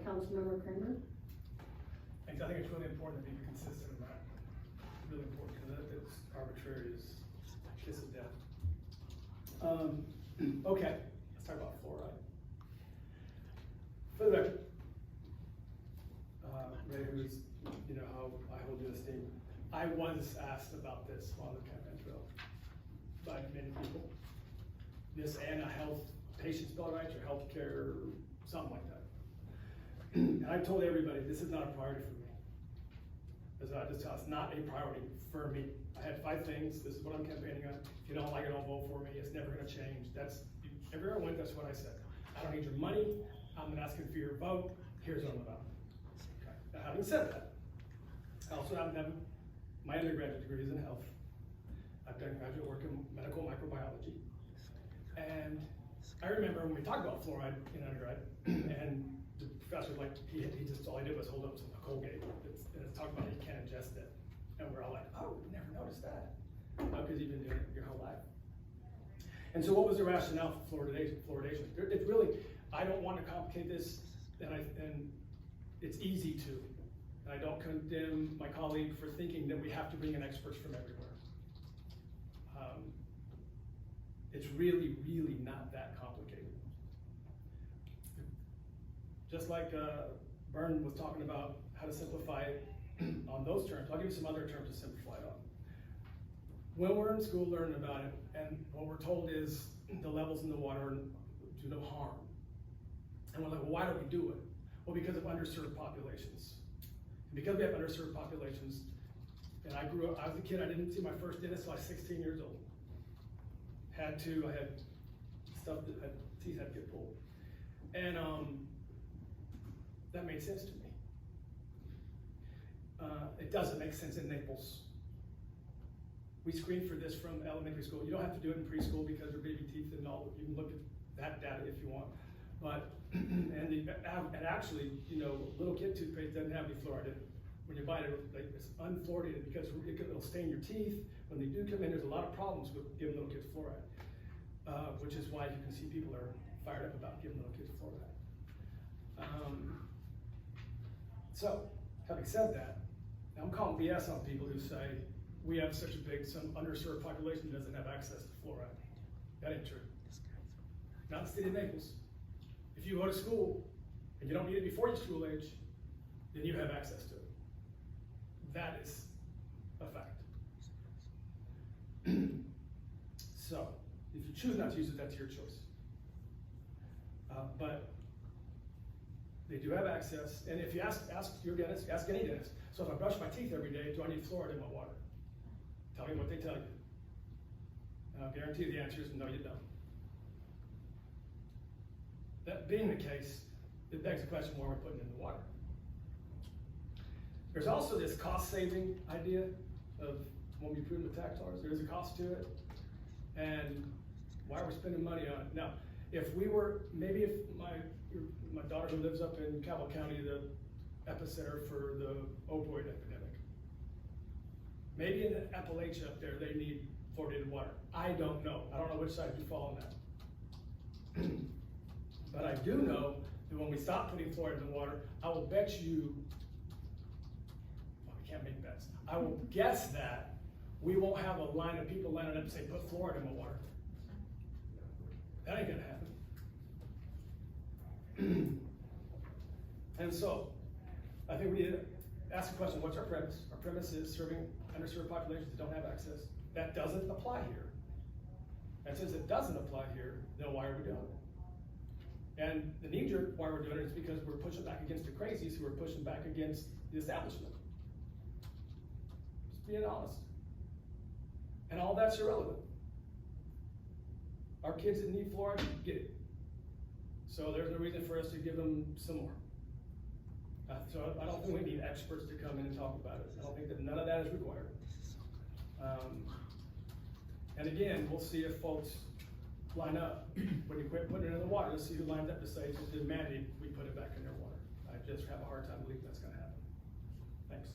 Councilmember Kramer. I think it's really important to be consistent in that. Really important, because if it's arbitrary, is kiss of death. Okay, let's talk about fluoride. For the record, Ray, who's, you know how I hold you esteem, I was asked about this on the campaign trail by many people. This and a health patient's bill of rights or health care, something like that. And I told everybody, this is not a priority for me. It's not a priority for me. I had 5 things. This is what I'm campaigning on. If you don't like it, don't vote for me. It's never going to change. Everywhere I went, that's what I said. I don't need your money. I'm not asking for your vote. Here's what I'm about. Okay. Now, having said that, I also happen to have my undergraduate degrees in health. I've done graduate work in medical microbiology. And I remember when we talked about fluoride in undergrad, and the professor, like, he just, all he did was hold up some Colgate, and it's talking about you can't ingest it. And we're all like, oh, we never noticed that. Because you've been doing it your whole life. And so what was the rationale for fluoridation? It's really, I don't want to complicate this, and it's easy to. And I don't condemn my colleague for thinking that we have to bring in experts from everywhere. It's really, really not that complicated. Just like Byrne was talking about how to simplify it on those terms, I'll give you some other terms to simplify it on. When we're in school learning about it, and what we're told is the levels in the water do no harm. And we're like, well, why do we do it? Well, because of underserved populations. And because we have underserved populations, and I grew up, I was a kid, I didn't see my first dentist until I was 16 years old. I had stuff that teeth had to get pulled. And that made sense to me. It doesn't make sense in Naples. We screen for this from elementary school. You don't have to do it in preschool because they're baby teeth and all. You can look at that data if you want. But, and actually, you know, little kid toothpaste doesn't have any fluoride in it. When you buy it, it's unfluoridated because it'll stain your teeth. When they do come in, there's a lot of problems with giving little kids fluoride, which is why you can see people are fired up about giving little kids fluoride. So, having said that, I'm calling BS on people who say we have such a big, some underserved population doesn't have access to fluoride. That ain't true. Not in the city of Naples. If you go to school and you don't need it before your school age, then you have access to it. That is a fact. So, if you choose not to use it, that's your choice. But they do have access, and if you ask your dentist, ask any dentist, so if I brush my teeth every day, do I need fluoride in my water? Tell me what they tell you. And I'll guarantee you the answer is no, you don't. That being the case, it begs the question why we're putting it in the water. There's also this cost-saving idea of when we prove the tax dollars, there is a cost to it, and why we're spending money on it. Now, if we were, maybe if my daughter who lives up in Cabell County, the epicenter for the opioid epidemic, maybe in Appalachia up there, they need fluoridated water. I don't know. I don't know which side you fall on that. But I do know that when we stop putting fluoride in the water, I will bet you, well, we can't make bets. I will guess that we won't have a line of people lining up and say, put fluoride in my water. That ain't gonna happen. And so, I think we need to ask the question, what's our premise? Our premise is serving underserved populations that don't have access. That doesn't apply here. And since it doesn't apply here, then why are we doing it? And the knee-jerk why we're doing it is because we're pushing back against the crazies who are pushing back against the establishment. Just being honest. And all that's irrelevant. Our kids that need fluoride get it. So there's no reason for us to give them some more. So I don't think we need experts to come in and talk about it. I don't think that none of that is required. And again, we'll see if folks line up. When you quit putting it in the water, let's see who lines up to say it's demanding we put it back in their water. I just have a hard time believing that's gonna happen. Thanks.